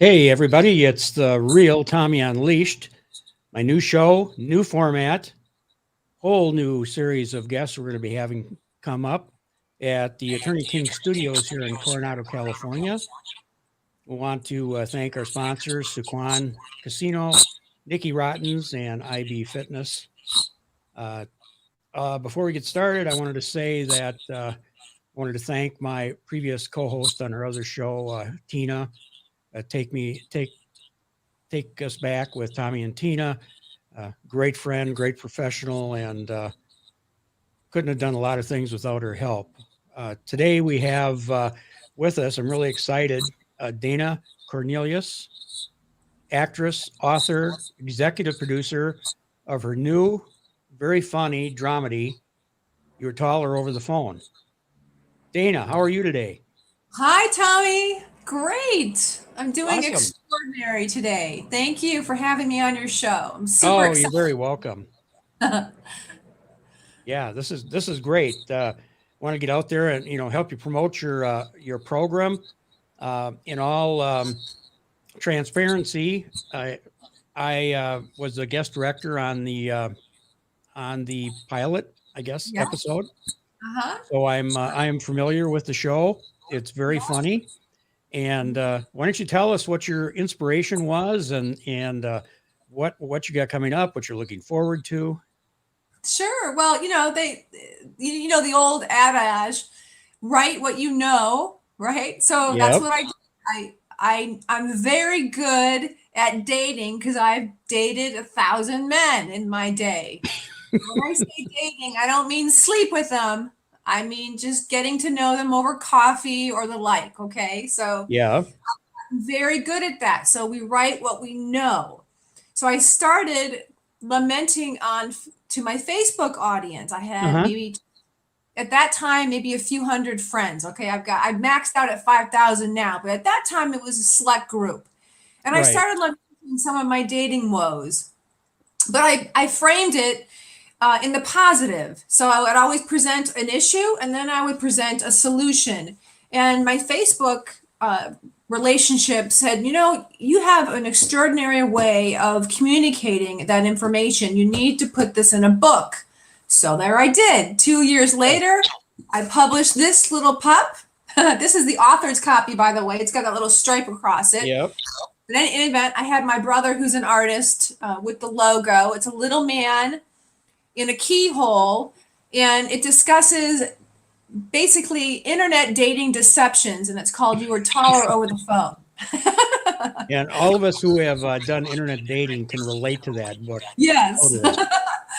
Hey, everybody, it's the real Tommy Unleashed. My new show, new format, whole new series of guests we're going to be having come up at the Attorney King Studios here in Coronado, California. We want to thank our sponsors, Suquan Casino, Nikki Rottens, and IB Fitness. Uh, Before we get started, I wanted to say that I wanted to thank my previous co-host on our other show, Tina. Take us back with Tommy and Tina. Great friend, great professional, and couldn't have done a lot of things without her help. Today we have with us, I'm really excited, Dana Cornelius, actress, author, executive producer of her new, very funny dramedy, You're Taller Over the Phone. Dana, how are you today? Hi, Tommy. Great. I'm doing Awesome. extraordinary today. Thank you for having me on your show. I'm super Oh, you're excited. very welcome. Yeah, this is great. Want to get out there and help you promote your program. In all transparency, I was a guest director on the pilot, I guess, Yeah. episode. Uh-huh. So I am familiar with the show. It's very funny. And why don't you tell us what your inspiration was and what you got coming up, what you're looking forward to? Sure. Well, you know the old adage, write what you know, right? So that's Yep. what I do. I'm very good at dating because I've dated 1,000 men in my day. When I say dating, I don't mean sleep with them. I mean just getting to know them over coffee or the like, okay? So Yeah. I'm very good at that. So we write what we know. So I started lamenting on to my Facebook audience. I Uh had huh. maybe at that time maybe a few hundred friends. Okay, I maxed out at 5,000 now, but at that time it was a select group. And I Right. started lamenting some of my dating woes. But I framed it in the positive. So I would always present an issue and then I would present a solution. And my Facebook relationship said, you have an extraordinary way of communicating that information. You need to put this in a book. So there I did. 2 years Oh. later, I published this little pup. This is the author's copy, by the way. It's got that little stripe across it. Yep. But in any event, I had my brother, who's an artist, with the logo. It's a little man in a keyhole, and it discusses basically internet dating deceptions, and it's called You Were Taller Over the Phone. And all of us who have done internet dating can relate to that book Yes. totally.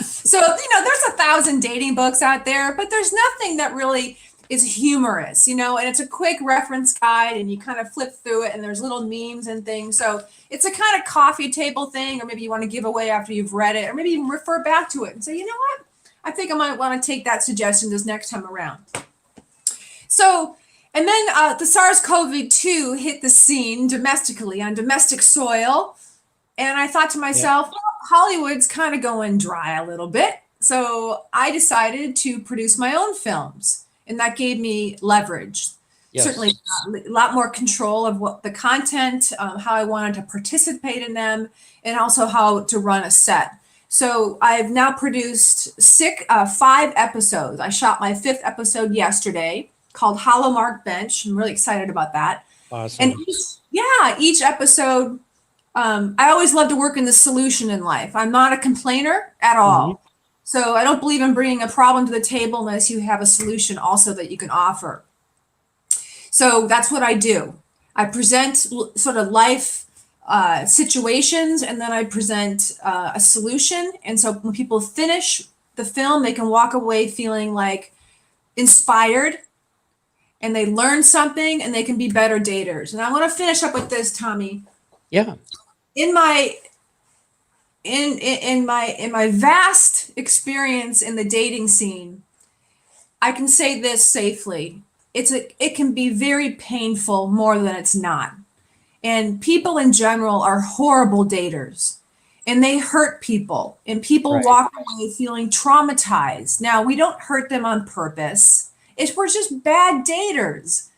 So, there's 1,000 dating books out there, but there's nothing that really is humorous, and it's a quick reference guide and you kind of flip through it and there's little memes and things. So it's a kind of coffee table thing, or maybe you want to give away after you've read it, or maybe even refer back to it and say, you know what? I think I might want to take that suggestion this next time around. So, and then the SARS-CoV-2 hit the scene domestically on domestic soil. And I thought to Yep. myself, well, Hollywood's kind of going dry a little bit. So I decided to produce my own films. And that gave me leverage. Certainly Yes. a lot more control of what the content, how I wanted to participate in them, and also how to run a set. So I've now produced 5 episodes. I shot my 5th episode yesterday called Hollow Mark Bench. I'm really excited about that. And Awesome. each episode, I always love to work in the solution in life. I'm not a complainer at Hmm. all. So I don't believe in bringing a problem to the table unless you have a solution also that you can offer. So that's what I do. I present sort of life situations, and then I present a solution. And so when people finish the film, they can walk away feeling like inspired, and they learn something, and they can be better daters. And I want to finish up with this, Tommy. Yeah. In my in my vast experience in the dating scene, I can say this safely. It can be very painful more than it's not. And people in general are horrible daters. And they hurt people. And people Right. walk away feeling traumatized. Now, we don't hurt them on purpose. We're just bad daters.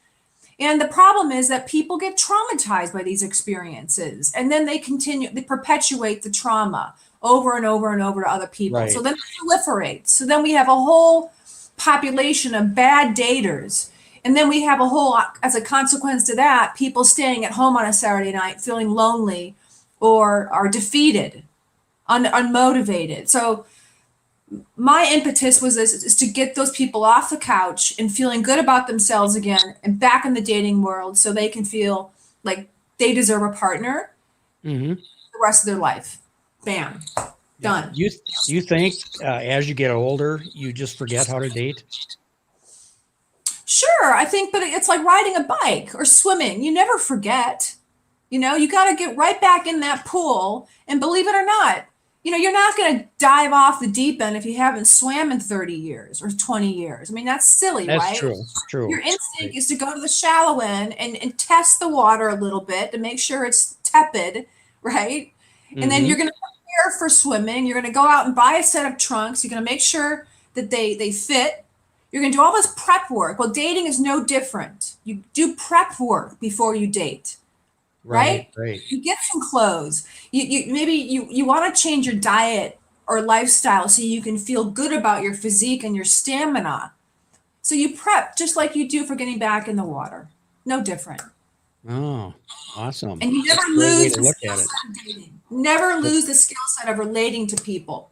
And the problem is that people get traumatized by these experiences, and then they perpetuate the trauma over and over and over to other people. Right. So then it proliferates. So then we have a whole population of bad daters. And then we have a whole, as a consequence to that, people staying at home on a Saturday night feeling lonely or are defeated, unmotivated. So my impetus was this, is to get those people off the couch and feeling good about themselves again and back in the dating world so they can feel like they deserve a partner Mm-hmm. the rest of their life. Bam. Done. You think as you get older, you just forget how to date? Sure, I think, but it's like riding a bike or swimming. You never forget. You know, you got to get right back in that pool. And believe it or not, you know, you're not going to dive off the deep end if you haven't swam in 30 years or 20 years. I mean, that's silly, That's right? true. Your instinct Right. is to go to the shallow end and test the water a little bit to make sure it's tepid, right? And then Mhm. you're going to prepare for swimming. You're going to go out and buy a set of trunks. You're going to make sure that they fit. You're going to do all this prep work. Well, dating is no different. You do prep work before you date, right? Right. You get some clothes. You maybe you want to change your diet or lifestyle so you can feel good about your physique and your stamina. So you prep just like you do for getting back in the water. No different. Oh, awesome. And you That's never a great way lose to the look skill at it. set of dating. Never lose the skill set of relating to people.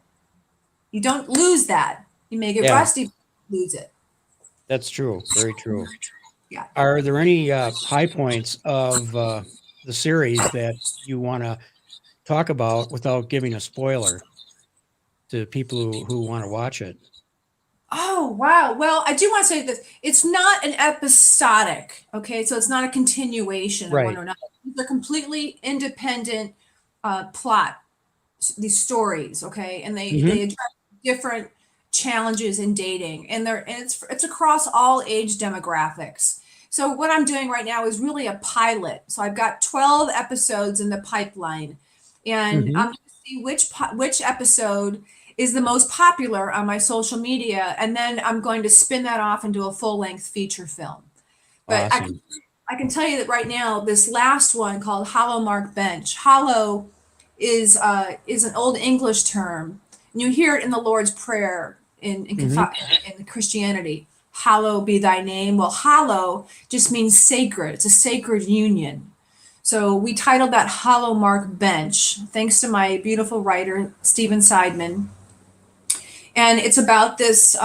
You don't lose that. You may get Yeah. rusty, but you lose it. That's true. Very true. Yeah. Are there any high points of the series that you want to talk about without giving a spoiler to people who want to watch it? Oh, wow. Well, I do want to say that it's not an episodic, okay? So it's not a continuation of one Right. or another. They're completely independent plot, these stories, okay? And they Mhm. address different challenges in dating, and it's across all age demographics. So what I'm doing right now is really a pilot. So I've got 12 episodes in the pipeline, and Mhm. I'm going to see which episode is the most popular on my social media, and then I'm going to spin that off into a full-length feature film. But Awesome. I can tell you that right now, this last one called Hollow Mark Bench. Hollow is an old English term, and you hear it in the Lord's Prayer Mhm. in Christianity. Hallow be thy name. Well, hallow just means sacred. It's a sacred union. So we titled that Hollow Mark Bench, thanks to my beautiful writer Stephen Seidman, and it's about this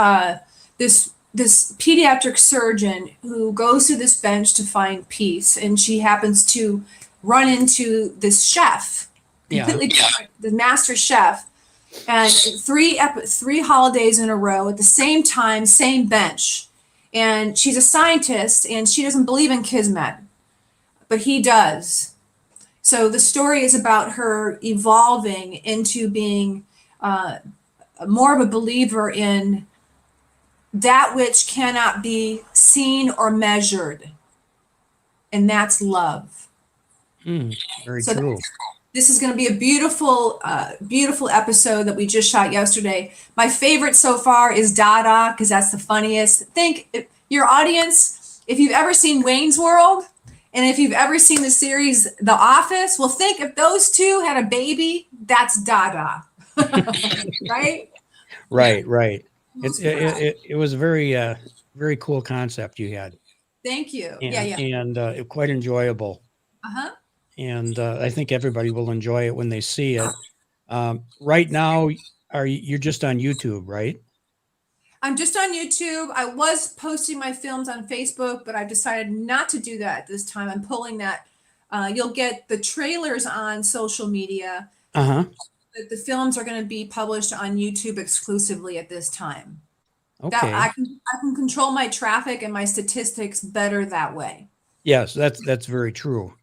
pediatric surgeon who goes to this bench to find peace, and she happens to run into this chef, Yeah. completely different, the master chef, and three holidays in a row at the same time, same bench, and she's a scientist and she doesn't believe in kismet, but he does. So the story is about her evolving into being more of a believer in that which cannot be seen or measured, and that's love. Very So true. this is going to be a beautiful, beautiful episode that we just shot yesterday. My favorite so far is Dada because that's the funniest. Think your audience, if you've ever seen Wayne's World, and if you've ever seen the series The Office, well, think if those two had a baby, that's Dada, right? Right. It was a very cool concept you had, Thank you. and Yeah. quite enjoyable. Uh-huh. And I think everybody will enjoy it when they see it. Right now, you're just on YouTube, right? I'm just on YouTube. I was posting my films on Facebook, but I've decided not to do that this time. I'm pulling that. You'll get the trailers on social media. Uh-huh. The films are going to be published on YouTube exclusively at this time. That Okay. I can control my traffic and my statistics better that way. Yes, that's very true.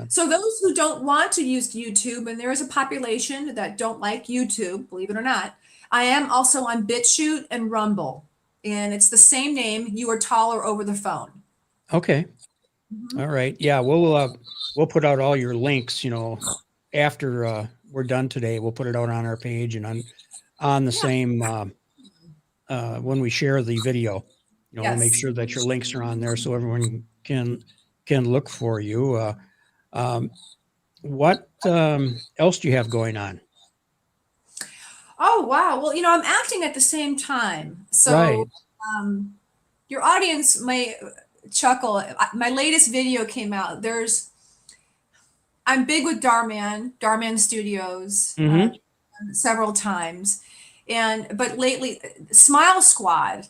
So those who don't want to use YouTube, and there is a population that don't like YouTube, believe it or not, I am also on BitChute and Rumble, and it's the same name. You Are Taller Over the Phone. Okay. All right. Yeah, we'll put out all your links, after we're done today. We'll put it out on our page and on the same when we share the video. We'll make Yes. sure that your links are on there so everyone can can look for you. What else do you have going on? Oh, wow. Well, I'm acting at the same time. Right. So, your audience may chuckle. My latest video came out. I'm big with Darman Studios, Mm-hmm. several times. But lately, Smile Squad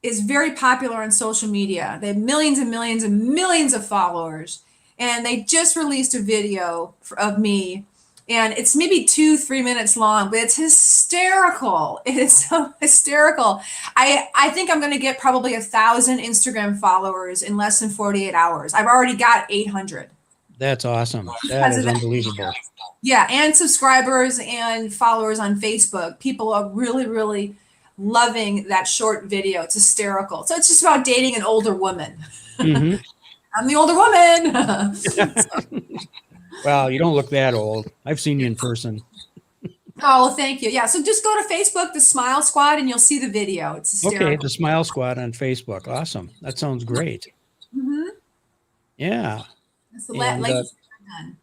is very popular on social media. They have millions and millions and millions of followers. And they just released a video of me. And it's maybe 2-3 minutes long, but it's hysterical. It is so hysterical. I think I'm going to get probably 1,000 Instagram followers in less than 48 hours. I've already got 800. That's awesome. That Because is of that. unbelievable. Yeah, and subscribers and followers on Facebook. People are really, really loving that short video. It's hysterical. So it's just about dating an older woman. Mm-hmm. I'm the older woman. Well, you don't look that old. I've seen you in person. Oh, well, thank you. Yeah, so just go to Facebook, the Smile Squad, and you'll see the video. It's hysterical. Okay, the Smile Squad on Facebook. Awesome. That sounds great. Mm-hmm. Yeah. That's the And, latest I've done.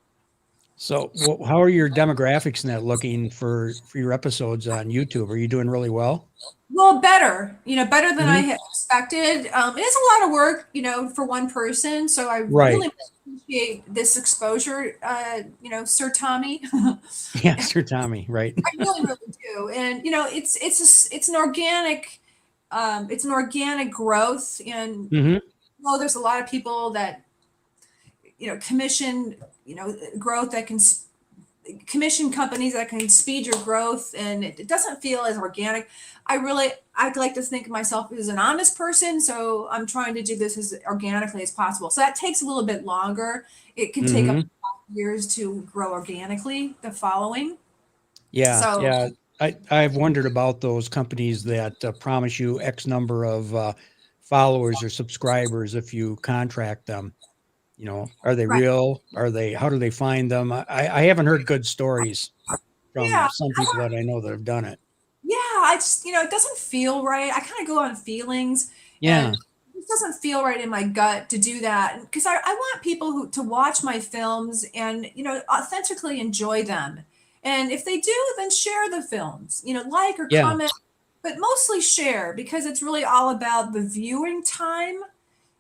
So, how are your demographics net looking for your episodes on YouTube? Are you doing really well? Well, better, better than I Mhm. had expected. It is a lot of work, for one person. So I Right. really appreciate this exposure, Sir Tommy. Yeah, Sir Tommy. Right. I really, really do. And it's an organic growth. And Mm-hmm. there's a lot of people that commission growth that can commission companies that can speed your growth, and it doesn't feel as organic. I'd like to think of myself as an honest person, so I'm trying to do this as organically as possible. So that takes a little bit longer. It can take up Mm-hmm. years to grow organically, the following. Yeah. So Yeah. I've wondered about those companies that promise you X number of followers or subscribers if you contract them. Are they right. real? How do they find them? I haven't heard good stories from Yeah. some people that I know that have done it. Yeah, I just, it doesn't feel right. I kind of go on feelings, Yeah. and it doesn't feel right in my gut to do that, because I want people to watch my films and, authentically enjoy them. And if they do, then share the films, like or Yeah. comment, but mostly share, because it's really all about the viewing time.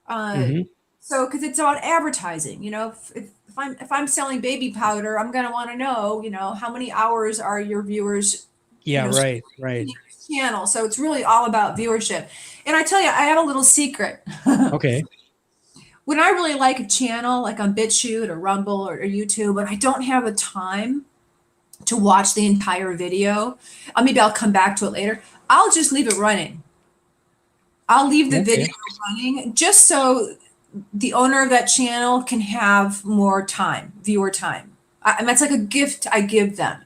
Hmm. So, because it's about advertising, if I'm selling baby powder, I'm going to want to know, how many hours are your viewers, Yeah. Right. channel. So it's really all about viewership. And I tell you, I have a little secret. Okay. When I really like a channel, like on BitChute or Rumble or YouTube, and I don't have the time to watch the entire video, maybe I'll come back to it later. I'll just leave it running. I'll leave the Okay. video running just so the owner of that channel can have more time, viewer time. And that's like a gift I give them.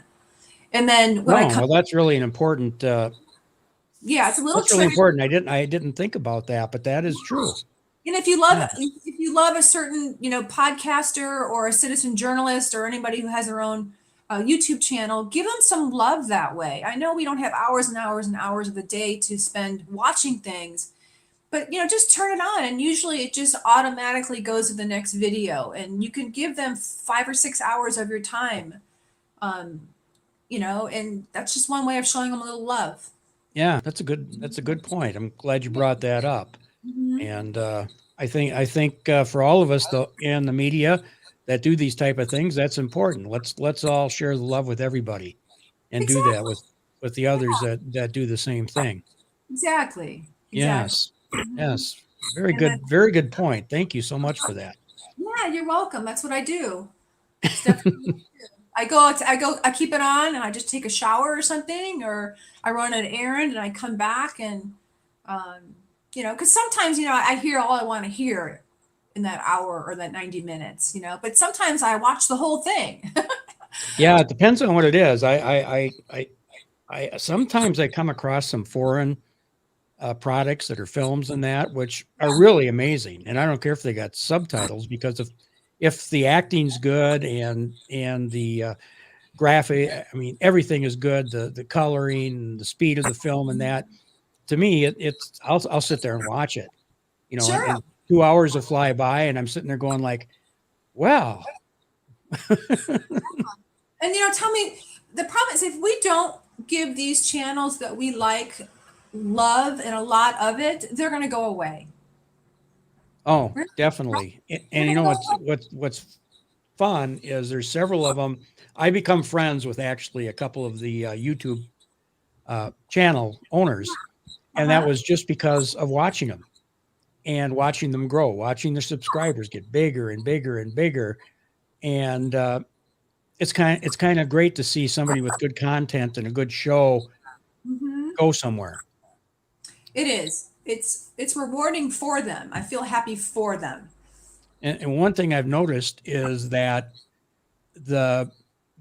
And then when I come, Well, that's really an important. yeah, it's a little That's really trick. important. I didn't think about that, but that is true. And if you love a certain, podcaster or a citizen journalist or anybody who has their own YouTube channel, give them some love that way. I know we don't have hours and hours and hours of the day to spend watching things, but just turn it on, and usually it just automatically goes to the next video, and you can give them 5 or 6 hours of your time. And that's just one way of showing them a little love. Yeah, that's a good point. I'm glad you brought that up. Mhm. And I think for all of us in the media that do these type of things, that's important. Let's all share the love with everybody, and do that Exactly. with the others that do the same thing. Exactly. Yes, Mhm. yes, very And then, very good point. Thank you so much for that. yeah, you're welcome. That's what I do. It's definitely what I do. I keep it on, and I just take a shower or something, or I run an errand and I come back, and, because sometimes, I hear all I want to hear in that hour or that 90 minutes, but sometimes I watch the whole thing. Yeah, it depends on what it is. I sometimes I come across some foreign products that are films and that, which are really amazing. And I don't care if they got subtitles, because if the acting's good and the graphic, I mean, everything is good. The coloring, the speed of the film, and that, to me, it's I'll sit there and watch it, Sure. and 2 hours will fly by, and I'm sitting there going like, "Wow." And tell me, the problem is if we don't give these channels that we like love and a lot of it, they're going to go away. Oh, They're definitely. And going you to know go what's fun is there's several of them. I become friends with actually a couple of the YouTube channel owners, and that Uh-huh. was just because of watching them and watching them grow, watching their subscribers get bigger and bigger and bigger. And it's kind of great to see somebody with good content and a good show Mhm. go somewhere. It is. It's rewarding for them. I feel happy for them. And one thing I've noticed is that the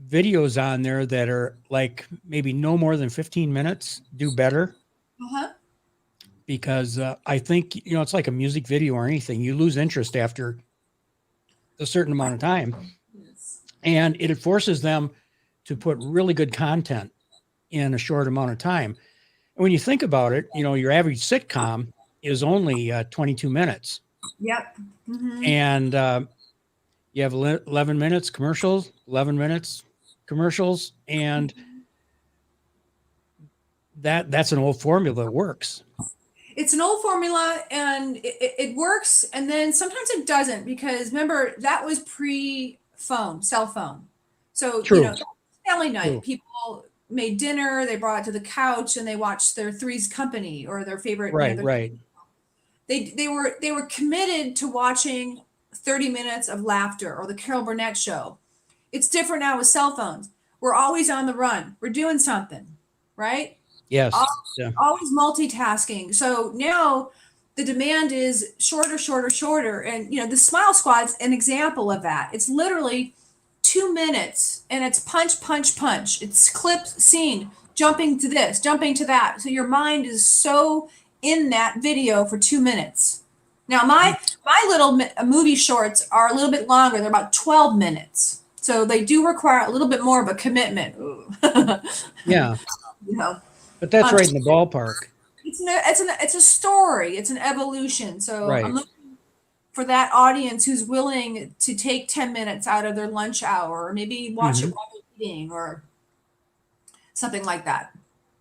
videos on there that are like maybe no more than 15 minutes do better, Uh-huh. because I think, it's like a music video or anything. You lose interest after a certain amount of time, Yes. and it forces them to put really good content in a short amount of time. And when you think about it, your average sitcom is only 22 minutes, Yep. Mhm. and you have 11 minutes commercials, 11 minutes commercials, and that's an old formula that works. It's an old formula and it works, and then sometimes it doesn't, because remember that was pre-phone, cell phone. So, True. family night, True. people made dinner, they brought it to the couch and they watched their Three's Company or their favorite, Right. Right. they were committed to watching 30 minutes of laughter or the Carol Burnett show. It's different now with cell phones. We're always on the run. We're doing something, right? Yes. Yeah. Always multitasking. So now the demand is shorter, shorter, shorter. And the Smile Squad's an example of that. It's literally 2 minutes and it's punch, punch, punch. It's clip, scene, jumping to this, jumping to that. So your mind is so in that video for 2 minutes. Now my little movie shorts are a little bit longer. They're about 12 minutes. So they do require a little bit more of a commitment. Yeah. you know. But that's right in the ballpark. It's a story. It's an evolution. So I'm Right. looking for that audience who's willing to take 10 minutes out of their lunch hour, or maybe watch it Mhm. while they're eating, or something like that.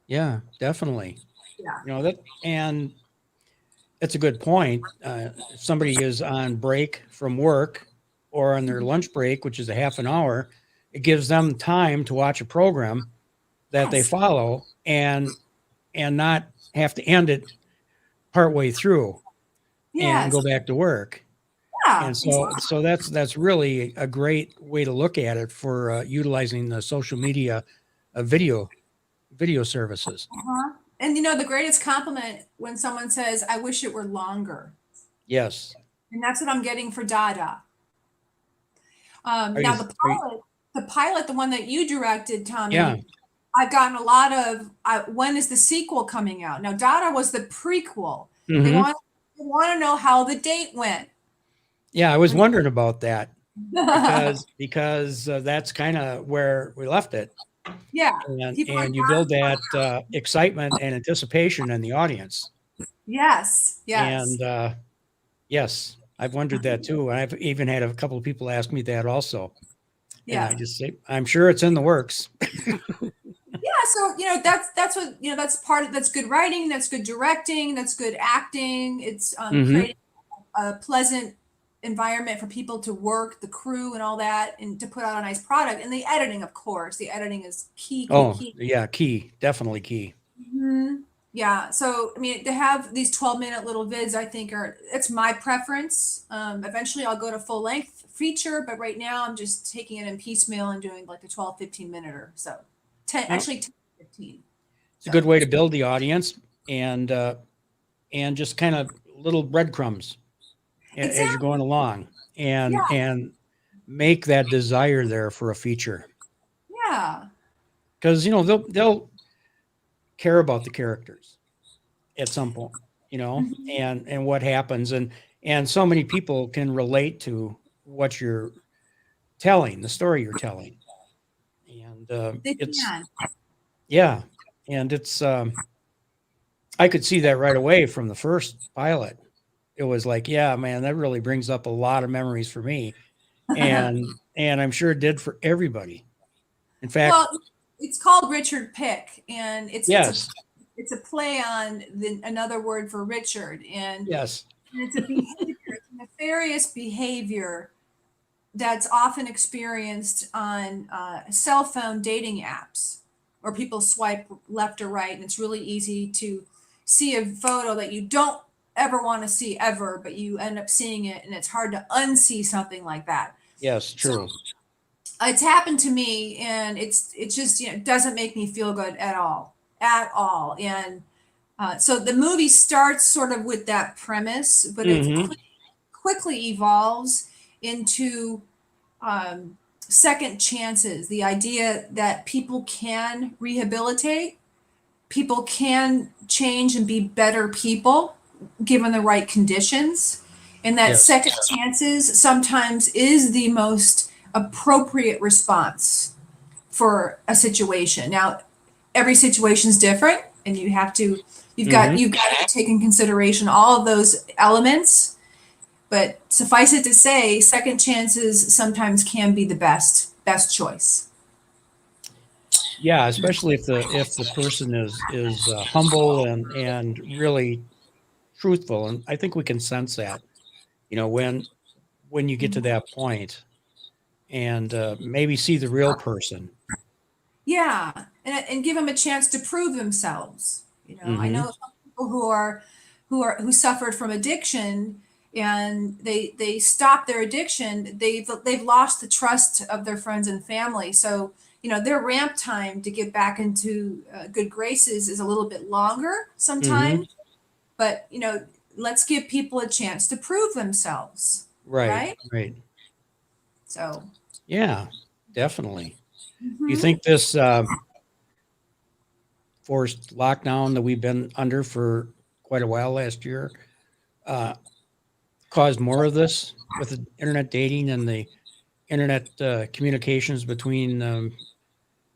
Yeah, definitely. Yeah. That, and that's a good point. If somebody is on break from work or on their lunch break, which is a half an hour, it gives them time to watch a program that they Yes. follow, and not have to end it partway through and Yes. go back to work. Yeah. And so Exactly. so that's really a great way to look at it for utilizing the social media video services. Uh-huh. And the greatest compliment when someone says, "I wish it were longer," Yes. and that's what I'm getting for Dada. Are you Now are you the one that you directed, Yeah. Tommy. I've gotten a lot of when is the sequel coming out? Now, Dada was the prequel. They Mhm. want they want to know how the date went. Yeah, I was When- wondering about that, because that's kind of where we left it, yeah, and people are you build that excitement and anticipation in the audience. yes, yes, And yes, I've wondered that too. I've even had a couple of people ask me that also, and I yeah, just say I'm sure it's in the works. yeah. So that's what that's part of that's good writing, that's good directing, that's good acting. It's Hmm. creating a pleasant environment for people to work, the crew and all that, and to put out a nice product. And the editing, of course, the editing is key, key, Oh, key. yeah, key, definitely key. Mhm. Yeah. So, I mean, to have these 12-minute little vids, I think it's my preference. Eventually I'll go to full length feature, but right now I'm just taking it in piecemeal and doing like the 12, 15 minute or so. 10, Well, actually 10, 15. it's a good So, way to build the audience, and just kind of little breadcrumbs as you're exactly. going along, Yeah. and make that desire there for a feature, Yeah. because they'll care about the characters at some point, Mhm. and what happens, and so many people can relate to what you're telling, the story you're telling, and They it's can. yeah, and it's I could see that right away from the first pilot. it was like, yeah, man, that really brings up a lot of memories for me. And I'm sure it did for everybody. In fact, Well, it's called Richard Pick, and yes, it's a play on another word for Richard, and yes, it's a behavior, it's a nefarious behavior that's often experienced on cell phone dating apps, where people swipe left or right, and it's really easy to see a photo that you don't ever want to see ever, but you end up seeing it, and it's hard to unsee something like that. yes, So true. it's happened to me, and it's just, it doesn't make me feel good at all. And so the movie starts sort of with that premise, but it Hmm. quickly evolves into second chances, the idea that people can rehabilitate, people can change and be better people given the right conditions, and that Yes, second chances sometimes is the most appropriate response for a situation. Now, every situation is different, and hmm, you've got to take in consideration all of those elements. But suffice it to say, second chances sometimes can be the best choice. yeah. Especially if the person is humble and really truthful, and I think we can sense that. When you get to that point, and maybe see the real person. Yeah, and give them a chance to prove themselves. I Hmm. know some people who suffered from addiction, and they stop their addiction. They've lost the trust of their friends and family. So their ramp time to get back into good graces is a little bit longer Hmm. sometimes. But let's give people a chance to prove themselves, Right, right? right. So. Yeah, definitely. Do you Mhm. think this forced lockdown that we've been under for quite a while last year uh, caused more of this with the internet dating and the internet communications between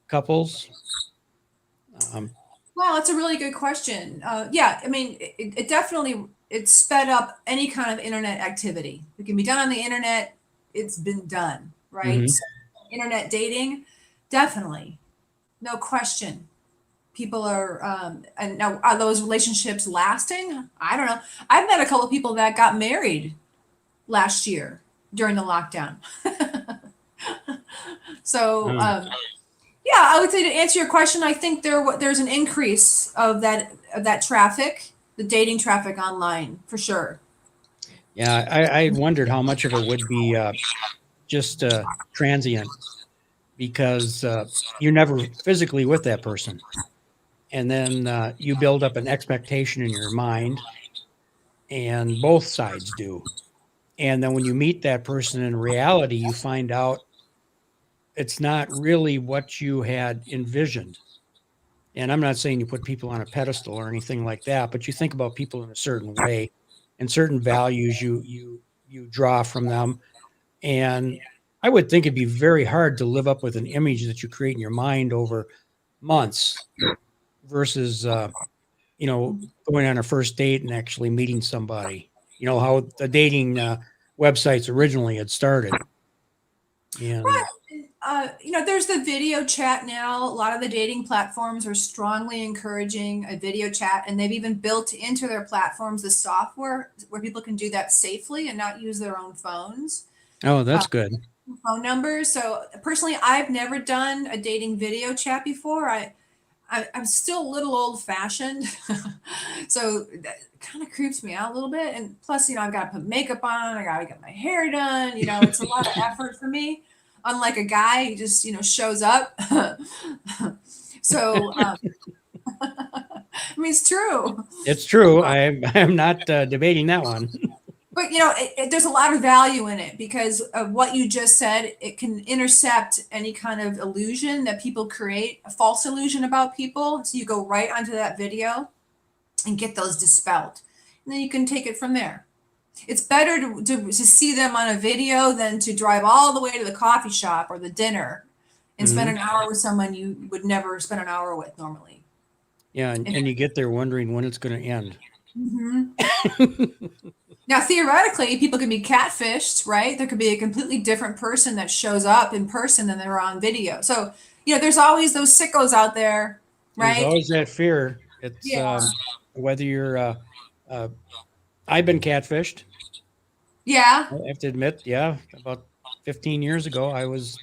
couples? Um, Well, that's a really good question. Yeah, I mean, it definitely it sped up any kind of internet activity. It can be done on the internet. It's been done, right? mhm. So, internet dating, definitely, no question. People are, and now are those relationships lasting? I don't know. I've met a couple of people that got married last year during the lockdown. So, Oh, yeah, I would say to answer your question, I think there's an increase of that traffic, the dating traffic online for sure. yeah, I wondered how much of it would be just transient because you're never physically with that person. And then you build up an expectation in your mind, and both sides do. And then when you meet that person in reality, you find out it's not really what you had envisioned. And I'm not saying you put people on a pedestal or anything like that, but you think about people in a certain way and certain values you draw from them. And I would think it'd be very hard to live up with an image that you create in your mind over months versus going on a first date and actually meeting somebody. You know how the dating websites originally had started. And There's the video chat now. A lot of the dating platforms are strongly encouraging a video chat, and they've even built into their platforms the software where people can do that safely and not use their own phones. oh, Uh, that's good. phone numbers. So personally, I've never done a dating video chat before. I'm still a little old fashioned, so that kind of creeps me out a little bit. And plus, I've got to put makeup on. I got to get my hair done. It's a lot of effort for me. Unlike a guy who just shows up. So I mean, it's true. It's true. I'm not debating that one. But there's a lot of value in it because of what you just said. It can intercept any kind of illusion that people create, a false illusion about people. So you go right onto that video and get those dispelled, and then you can take it from there. It's better to see them on a video than to drive all the way to the coffee shop or the dinner and spend Hmm. an hour with someone you would never spend an hour with normally. Yeah, and you get there wondering when it's going to end. Mhm. Now, theoretically, people can be catfished, right? There could be a completely different person that shows up in person than they're on video. So, there's always those sickos out there, There's right? always that fear. It's Yeah. whether you're. Uh, I've been catfished. Yeah. I have to admit, yeah, about 15 years ago, I was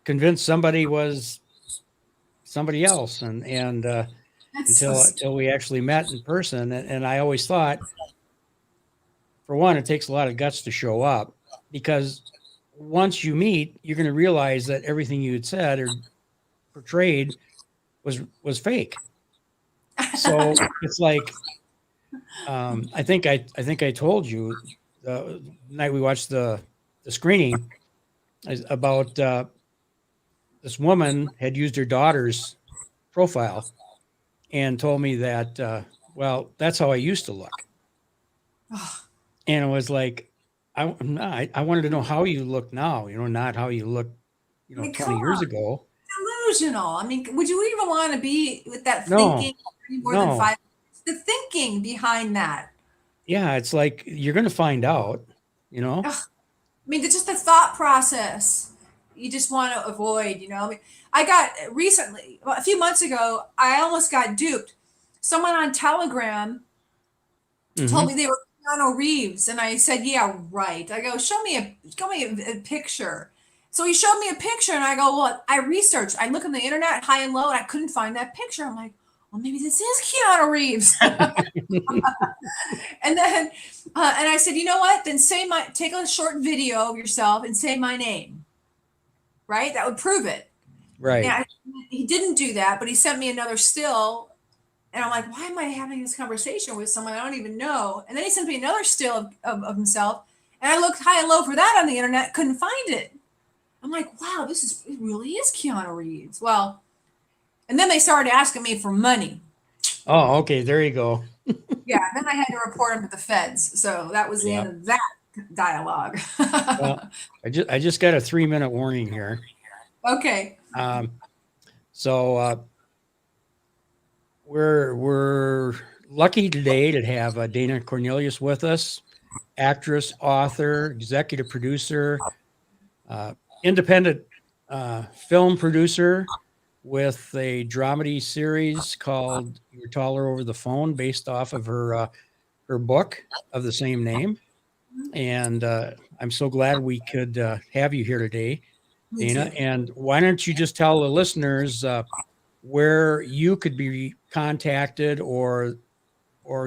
convinced somebody was somebody else, and That's so until we actually met in person, and I always thought, for one, it takes a lot of guts to show up because once you meet, you're going to realize that everything you had said or portrayed was fake. So it's like I think I told you the night we watched the screening about this woman had used her daughter's profile and told me that well, that's how I used to look, and it was like I wanted to know how you look now, not how you look, I mean, 20 come years on, ago. delusional. I mean, would you even want to be with that No, thinking any more than no, 5 minutes? The thinking behind that. yeah, it's like you're going to find out, you know. Ugh. I mean, it's just the thought process you just want to avoid. I mean, I got recently, well, a few months ago, I almost got duped. Someone on Telegram told me Hmm. they were Keanu Reeves, and I said, "Yeah, right." I go, show me a picture." So he showed me a picture, and I go, "Well, I researched. I look on the internet, high and low, and I couldn't find that picture." I'm like, "Well, maybe this is Keanu Reeves." And then, and I said, "You know what? Then take a short video of yourself and say my name. Right? That would prove it." And Right. he didn't do that, but he sent me another still. And I'm like, why am I having this conversation with someone I don't even know? And then he sent me another still of himself. And I looked high and low for that on the internet, couldn't find it. I'm like, wow, it really is Keanu Reeves. Well, and then they started asking me for money. Oh, okay, there you go. Yeah, then I had to report him to the feds. So that was the Yeah. end of that dialogue. Well, I just got a 3-minute warning here. Okay. Um, so we're lucky today to have Dana Cornelius with us, actress, author, executive producer, uh, independent film producer with a dramedy series called "You're Taller Over the Phone," based off of her book of the same name. And I'm so glad we could have you here today, Me Dana. too. And why don't you just tell the listeners where you could be contacted, or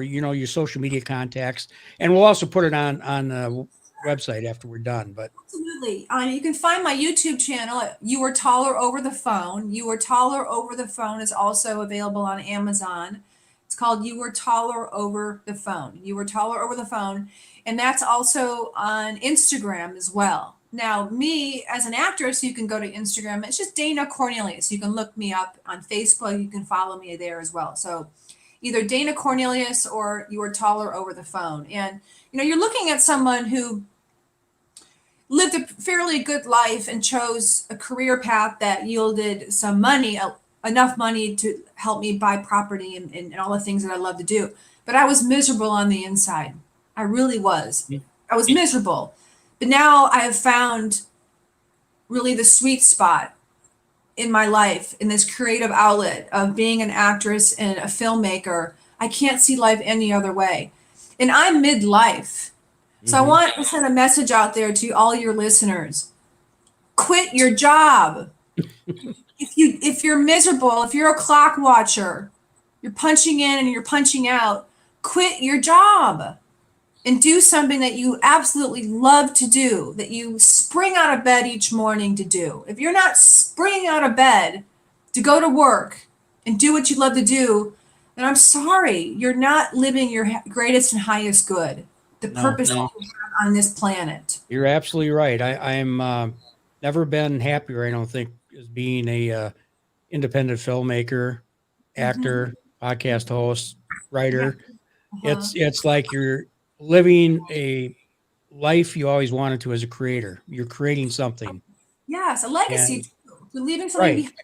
your social media contacts, and we'll also put it on the website after we're done. But Absolutely. You can find my YouTube channel at You Were Taller Over the Phone. You Were Taller Over the Phone is also available on Amazon. It's called You Were Taller Over the Phone. You Were Taller Over the Phone. And that's also on Instagram as well. Now, me as an actress, you can go to Instagram. It's just Dana Cornelius. You can look me up on Facebook. You can follow me there as well. So either Dana Cornelius or You Were Taller Over the Phone. And, you're looking at someone who lived a fairly good life and chose a career path that yielded some money, enough money to help me buy property and all the things that I love to do. But I was miserable on the inside. I really was. I was miserable. But now I have found really the sweet spot in my life, in this creative outlet of being an actress and a filmmaker. I can't see life any other way. And I'm midlife. So I mhm. want to send a message out there to all your listeners. Quit your job. If you're miserable, if you're a clock watcher, you're punching in and you're punching out, quit your job and do something that you absolutely love to do, that you spring out of bed each morning to do. If you're not springing out of bed to go to work and do what you love to do, then I'm sorry, you're not living your greatest and highest good, the No, purpose that no, you have on this planet. you're absolutely right. I'm never been happier, I don't think, as being a independent filmmaker, Hmm. actor, podcast host, Yeah. writer. Uh-huh. It's like you're living a life you always wanted to as a creator. You're creating something. Yes, a legacy And too. You're leaving something right, behind.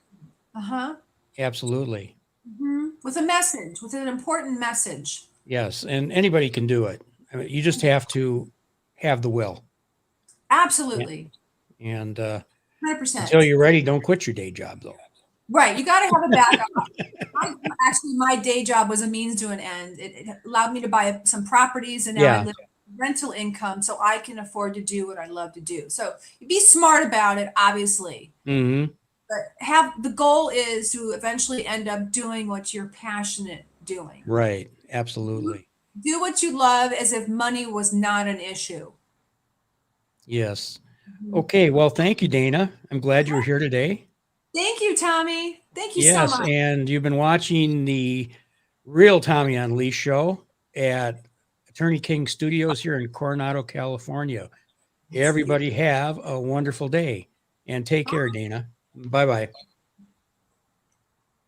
Uh-huh. absolutely. With a message, with an important message. Yes, and anybody can do it. I mean, you just have to have the will. Absolutely. And 100%. until you're ready, don't quit your day job, though. Right. You got to have a backup. Actually, my day job was a means to an end. It allowed me to buy some properties, and now I Yeah. live rental income, so I can afford to do what I love to do. So be smart about it, obviously. Mm-hmm. But the goal is to eventually end up doing what you're passionate doing. Right. Absolutely. Do what you love as if money was not an issue. Yes. Mhm. Okay. Well, thank you, Dana. I'm glad you were here today. Thank you, Tommy. Thank you so Yes. much. And you've been watching the Real Tommy Unleashed show at Attorney King Studios here in Coronado, California. Everybody have a wonderful day and take care, Dana. Bye-bye.